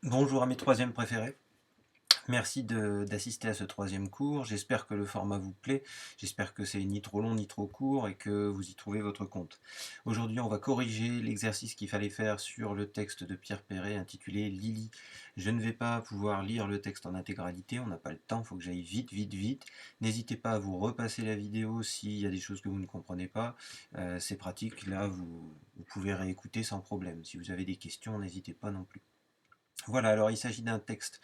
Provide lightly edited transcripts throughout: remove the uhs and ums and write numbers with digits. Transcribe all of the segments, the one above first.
Bonjour à mes troisièmes préférés. Merci d'assister à ce troisième cours. J'espère que le format vous plaît. J'espère que c'est ni trop long ni trop court et que vous y trouvez votre compte. Aujourd'hui, on va corriger l'exercice qu'il fallait faire sur le texte de Pierre Perret intitulé Lily. Je ne vais pas pouvoir lire le texte en intégralité, on n'a pas le temps, il faut que j'aille vite, vite, vite. N'hésitez pas à vous repasser la vidéo s'il y a des choses que vous ne comprenez pas. C'est pratique, là vous pouvez réécouter sans problème. Si vous avez des questions, n'hésitez pas non plus. Voilà, alors il s'agit d'un texte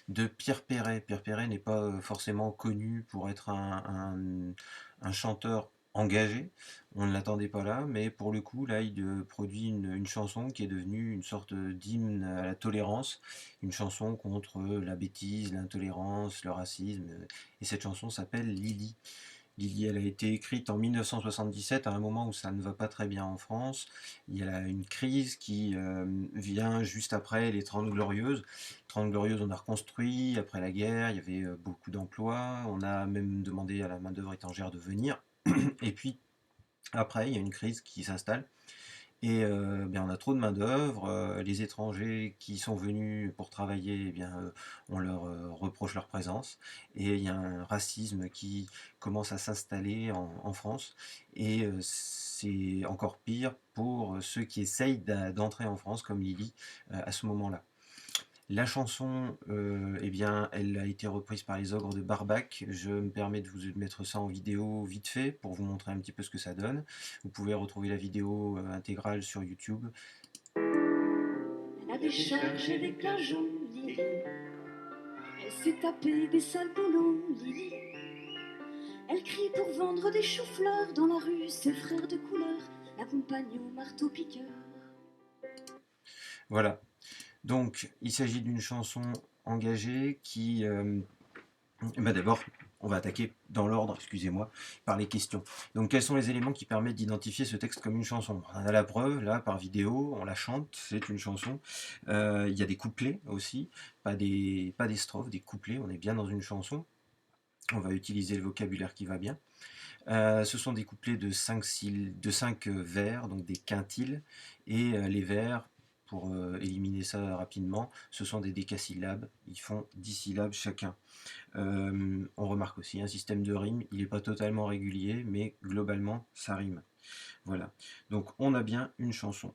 de Pierre Perret. Pierre Perret n'est pas forcément connu pour être un chanteur engagé, on ne l'attendait pas là, mais pour le coup, là, il produit une chanson qui est devenue une sorte d'hymne à la tolérance, une chanson contre la bêtise, l'intolérance, le racisme, et cette chanson s'appelle Lily. Lily, elle a été écrite en 1977, à un moment où ça ne va pas très bien en France. Il y a une crise qui vient juste après les 30 Glorieuses. 30 Glorieuses, on a reconstruit après la guerre, il y avait beaucoup d'emplois, on a même demandé à la main-d'œuvre étrangère de venir. Et puis après, il y a une crise qui s'installe. Et bien, on a trop de main-d'œuvre, les étrangers qui sont venus pour travailler, eh bien, on leur reproche leur présence, et il y a un racisme qui commence à s'installer en France, et c'est encore pire pour ceux qui essayent d'entrer en France, comme Lily, à ce moment-là. La chanson, eh bien, elle a été reprise par les Ogres de Barbac. Je me permets de vous mettre ça en vidéo vite fait pour vous montrer un petit peu ce que ça donne. Vous pouvez retrouver la vidéo intégrale sur YouTube. Elle a déchargé des cajots, Lily. Elle s'est tapée des sales boulots, Lily. Elle crie pour vendre des choux-fleurs dans la rue. Ses frères de couleur l'accompagnent au marteau-piqueur. Voilà. Donc, il s'agit d'une chanson engagée qui... d'abord, on va attaquer dans l'ordre, excusez-moi, par les questions. Donc, quels sont les éléments qui permettent d'identifier ce texte comme une chanson? On a la preuve, là, par vidéo, on la chante, c'est une chanson. Il y a des couplets aussi, pas des strophes, des couplets, on est bien dans une chanson. On va utiliser le vocabulaire qui va bien. Ce sont des couplets de 5 vers, donc des quintiles, et les vers, pour éliminer ça rapidement, ce sont des décasyllabes, ils font 10 syllabes chacun. On remarque aussi un système de rime, il n'est pas totalement régulier, mais globalement ça rime. Voilà, donc on a bien une chanson.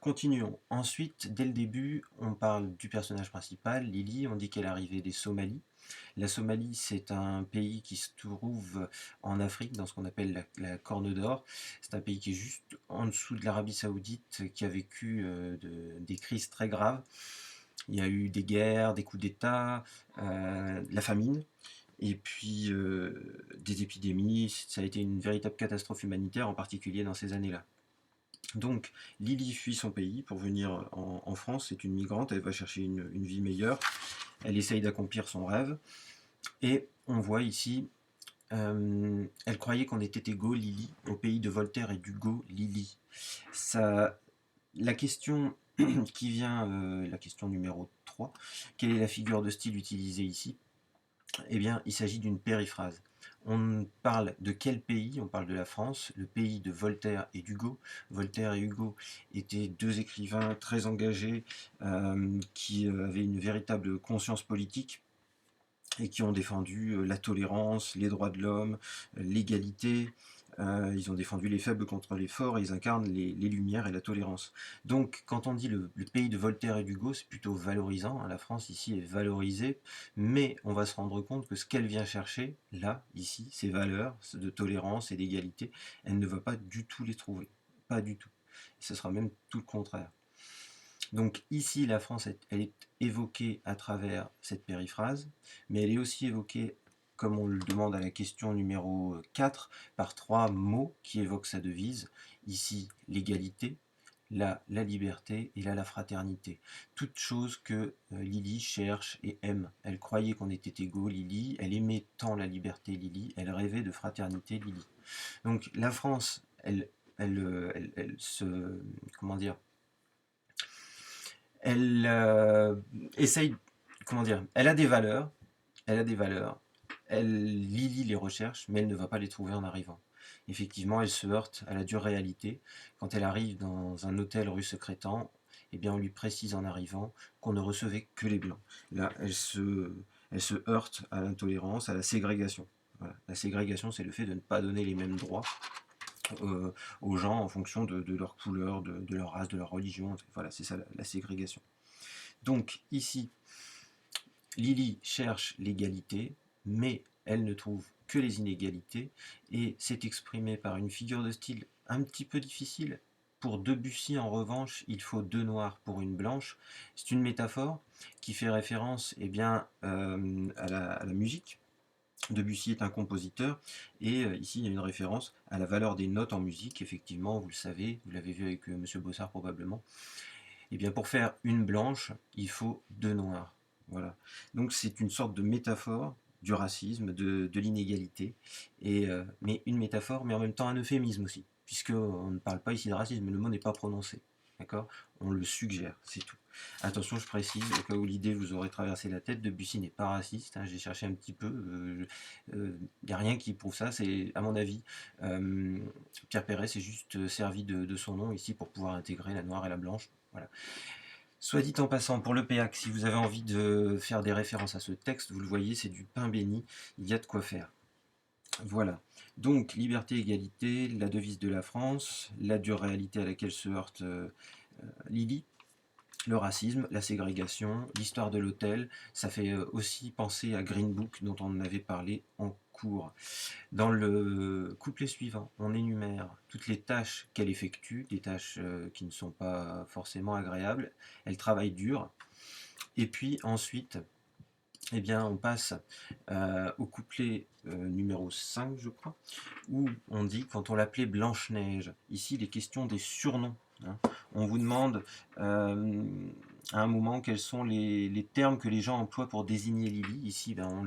Continuons. Ensuite, dès le début, on parle du personnage principal, Lily, on dit qu'elle est arrivée des Somalies. La Somalie, c'est un pays qui se trouve en Afrique, dans ce qu'on appelle la Corne d'Or. C'est un pays qui est juste en dessous de l'Arabie Saoudite, qui a vécu des crises très graves. Il y a eu des guerres, des coups d'État, la famine, et puis des épidémies. Ça a été une véritable catastrophe humanitaire, en particulier dans ces années-là. Donc, Lily fuit son pays pour venir en France. C'est une migrante, elle va chercher une vie meilleure. Elle essaye d'accomplir son rêve. Et on voit ici, elle croyait qu'on était égaux, Lily, au pays de Voltaire et d'Hugo, Lily. Ça, la question qui vient, la question numéro 3, quelle est la figure de style utilisée ici? Eh bien, il s'agit d'une périphrase. On parle de quel pays? On parle de la France, le pays de Voltaire et d'Hugo. Voltaire et Hugo étaient deux écrivains très engagés qui avaient une véritable conscience politique et qui ont défendu la tolérance, les droits de l'homme, l'égalité. Ils ont défendu les faibles contre les forts, et ils incarnent les lumières et la tolérance. Donc, quand on dit le pays de Voltaire et d'Hugo, c'est plutôt valorisant, hein. La France ici est valorisée, mais on va se rendre compte que ce qu'elle vient chercher, là, ici, ces valeurs de tolérance et d'égalité, elle ne va pas du tout les trouver. Pas du tout. Et ce sera même tout le contraire. Donc ici, la France, elle est évoquée à travers cette périphrase, mais elle est aussi évoquée, comme on le demande à la question numéro 4, par trois mots qui évoquent sa devise. Ici, l'égalité, là, la liberté, et là, la fraternité. Toutes choses que Lily cherche et aime. Elle croyait qu'on était égaux, Lily. Elle aimait tant la liberté, Lily. Elle rêvait de fraternité, Lily. Donc la France, elle se... Comment dire? Elle essaye, comment dire, elle a des valeurs, elle lit les recherches, mais elle ne va pas les trouver en arrivant. Effectivement, elle se heurte à la dure réalité quand elle arrive dans un hôtel rue Secrétan eh bien on lui précise en arrivant qu'on ne recevait que les blancs. Là, elle se heurte à l'intolérance, à la ségrégation. Voilà. La ségrégation, c'est le fait de ne pas donner les mêmes droits euh, aux gens en fonction de leur couleur, de leur race, de leur religion. Voilà, c'est ça la ségrégation. Donc ici, Lily cherche l'égalité, mais elle ne trouve que les inégalités, et c'est exprimé par une figure de style un petit peu difficile. Pour Debussy, en revanche, il faut deux noirs pour une blanche. C'est une métaphore qui fait référence à la musique. Debussy est un compositeur, et ici il y a une référence à la valeur des notes en musique. Effectivement, vous le savez, vous l'avez vu avec Monsieur Bossard probablement. Et bien pour faire une blanche, il faut deux noirs. Voilà. Donc c'est une sorte de métaphore du racisme, de l'inégalité, mais une métaphore, mais en même temps un euphémisme aussi, puisqu'on ne parle pas ici de racisme, le mot n'est pas prononcé. D'accord. On le suggère, c'est tout. Attention, je précise, au cas où l'idée vous aurait traversé la tête, Debussy n'est pas raciste, hein, j'ai cherché un petit peu, il n'y a rien qui prouve ça, c'est à mon avis, euh, Pierre Perret s'est juste servi de son nom ici pour pouvoir intégrer la noire et la blanche. Voilà. Soit dit en passant, pour le PEAC, si vous avez envie de faire des références à ce texte, vous le voyez, c'est du pain béni, il y a de quoi faire. Voilà. Donc, liberté, égalité, la devise de la France, la dure réalité à laquelle se heurte Lily, le racisme, la ségrégation, l'histoire de l'hôtel, ça fait aussi penser à Green Book dont on avait parlé en cours. Dans le couplet suivant, on énumère toutes les tâches qu'elle effectue, des tâches qui ne sont pas forcément agréables. Elle travaille dur. Et puis ensuite, eh bien, on passe au couplet numéro 5, je crois, où on dit, quand on l'appelait Blanche-Neige, ici il est question des surnoms. Hein. On vous demande à un moment quels sont les termes que les gens emploient pour désigner Lily. Ici, ben,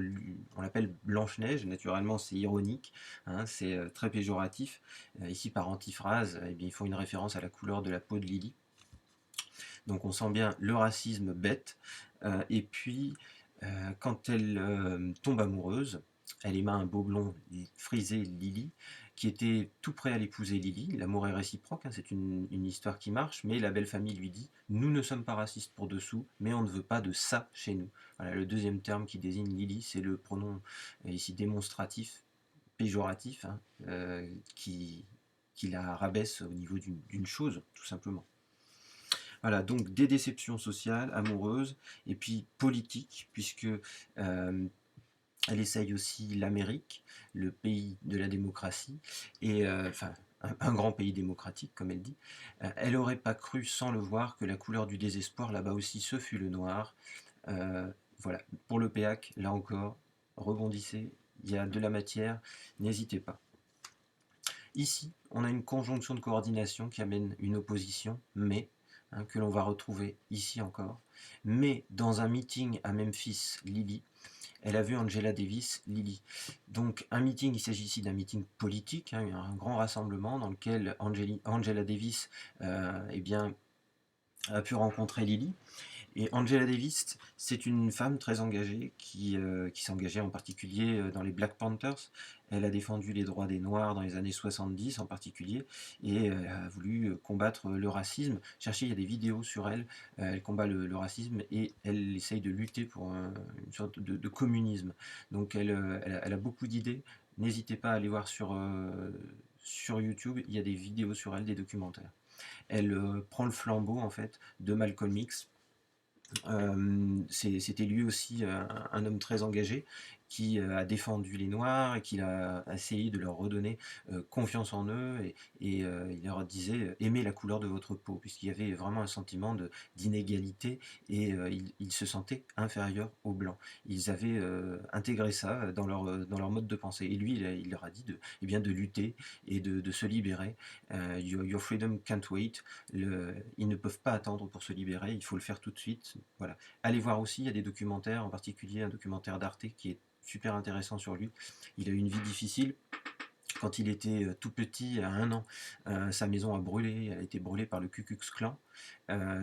on l'appelle Blanche-Neige, naturellement c'est ironique, hein, c'est très péjoratif. Ici, par antiphrase, eh bien, ils font une référence à la couleur de la peau de Lily. Donc on sent bien le racisme bête. Et puis, quand elle tombe amoureuse, elle aima un beau blond frisé, Lily, qui était tout prêt à l'épouser Lily. L'amour est réciproque, hein, c'est une histoire qui marche, mais la belle famille lui dit « Nous ne sommes pas racistes pour dessous, mais on ne veut pas de ça chez nous ». Voilà, le deuxième terme qui désigne Lily, c'est le pronom ici démonstratif, péjoratif, hein, qui la rabaisse au niveau d'une chose, tout simplement. Voilà, donc des déceptions sociales, amoureuses, et puis politiques, puisque elle essaye aussi l'Amérique, le pays de la démocratie, et enfin un grand pays démocratique, comme elle dit. Elle n'aurait pas cru, sans le voir, que la couleur du désespoir, là-bas aussi, ce fut le noir. Voilà, pour le PEAC, là encore, rebondissez, il y a de la matière, n'hésitez pas. Ici, on a une conjonction de coordination qui amène une opposition, mais hein, que l'on va retrouver ici encore. Mais dans un meeting à Memphis, Lily, elle a vu Angela Davis, Lily. Donc un meeting, il s'agit ici d'un meeting politique, hein, un grand rassemblement dans lequel Angela Davis eh bien, a pu rencontrer Lily. Et Angela Davis, c'est une femme très engagée qui s'engageait en particulier dans les Black Panthers. Elle a défendu les droits des Noirs dans les années 70 en particulier, et a voulu combattre le racisme. Cherchez, il y a des vidéos sur elle. Elle combat le racisme, et elle essaye de lutter pour une sorte de communisme. Donc elle a beaucoup d'idées. N'hésitez pas à aller voir sur YouTube, il y a des vidéos sur elle, des documentaires. Elle prend le flambeau en fait de Malcolm X. C'était lui aussi un homme très engagé qui a défendu les Noirs et qui a essayé de leur redonner confiance en eux, et il leur disait aimez la couleur de votre peau, puisqu'il y avait vraiment un sentiment d'inégalité, et ils se sentaient inférieurs aux Blancs. Ils avaient intégré ça dans leur mode de pensée, et lui il leur a dit eh bien, de lutter et de se libérer. Your freedom can't wait. Ils ne peuvent pas attendre pour se libérer, il faut le faire tout de suite. Voilà. Allez voir aussi, il y a des documentaires, en particulier un documentaire d'Arte qui est super intéressant sur lui. Il a eu une vie difficile. Quand il était tout petit, à 1 an, sa maison a brûlé, elle a été brûlée par le Ku Klux Klan.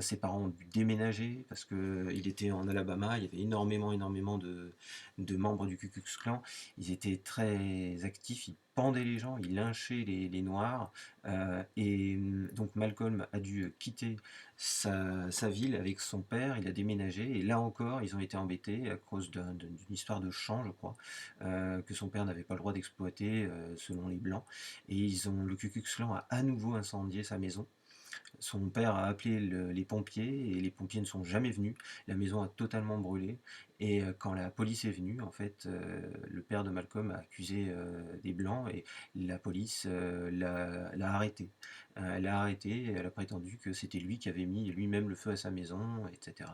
Ses parents ont dû déménager parce qu'il était en Alabama, il y avait énormément de membres du Ku Klux Klan. Ils étaient très actifs, ils pendaient les gens, ils lynchaient les Noirs. Donc Malcolm a dû quitter sa ville avec son père, il a déménagé, et là encore, ils ont été embêtés à cause d'une histoire de champ, je crois, que son père n'avait pas le droit d'exploiter selon les Blancs. Et le Ku Klux Klan a à nouveau incendié sa maison. Son père a appelé les pompiers et les pompiers ne sont jamais venus. La maison a totalement brûlé. Et quand la police est venue, en fait, le père de Malcolm a accusé des Blancs et la police l'a arrêté. Elle l'a arrêté et elle a prétendu que c'était lui qui avait mis lui-même le feu à sa maison, etc.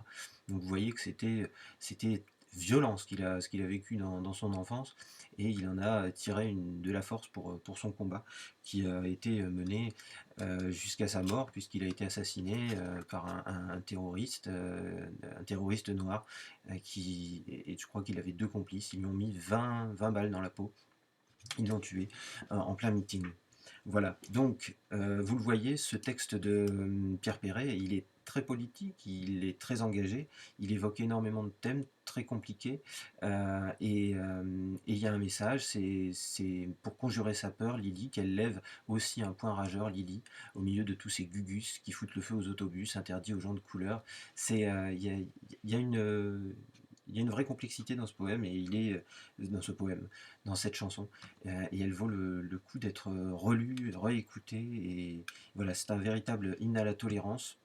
Donc vous voyez que c'était violent ce qu'il a vécu dans son enfance et il en a tiré de la force pour son combat qui a été mené jusqu'à sa mort, puisqu'il a été assassiné par un terroriste noir, et je crois qu'il avait deux complices, ils lui ont mis 20 balles dans la peau, ils l'ont tué en plein meeting. Voilà, donc vous le voyez, ce texte de Pierre Perret, il est très politique, il est très engagé, il évoque énormément de thèmes très compliqués, et il y a un message, c'est pour conjurer sa peur, Lily, qu'elle lève aussi un point rageur, Lily, au milieu de tous ces gugus qui foutent le feu aux autobus, interdits aux gens de couleur. Il y a il y a une vraie complexité dans ce poème, et il est dans ce poème, dans cette chanson, et elle vaut le coup d'être relue, réécoutée, et voilà, c'est un véritable hymne à la tolérance,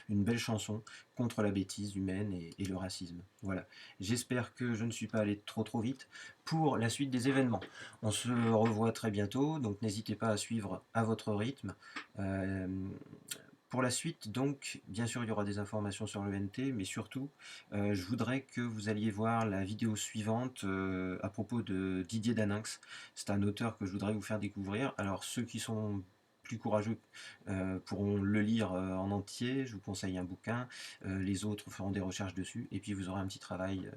une belle chanson contre la bêtise humaine et le racisme. Voilà, j'espère que je ne suis pas allé trop vite pour la suite des événements. On se revoit très bientôt, donc n'hésitez pas à suivre à votre rythme. Euh, pour la suite, donc, bien sûr, il y aura des informations sur l'ENT, mais surtout, je voudrais que vous alliez voir la vidéo suivante à propos de Didier Daninx. C'est un auteur que je voudrais vous faire découvrir. Alors, ceux qui sont plus courageux pourront le lire en entier. Je vous conseille un bouquin. Les autres feront des recherches dessus. Et puis, vous aurez un petit travail,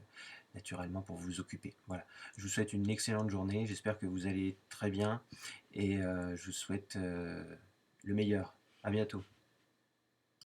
naturellement, pour vous occuper. Voilà. Je vous souhaite une excellente journée. J'espère que vous allez très bien. Et je vous souhaite le meilleur. À bientôt.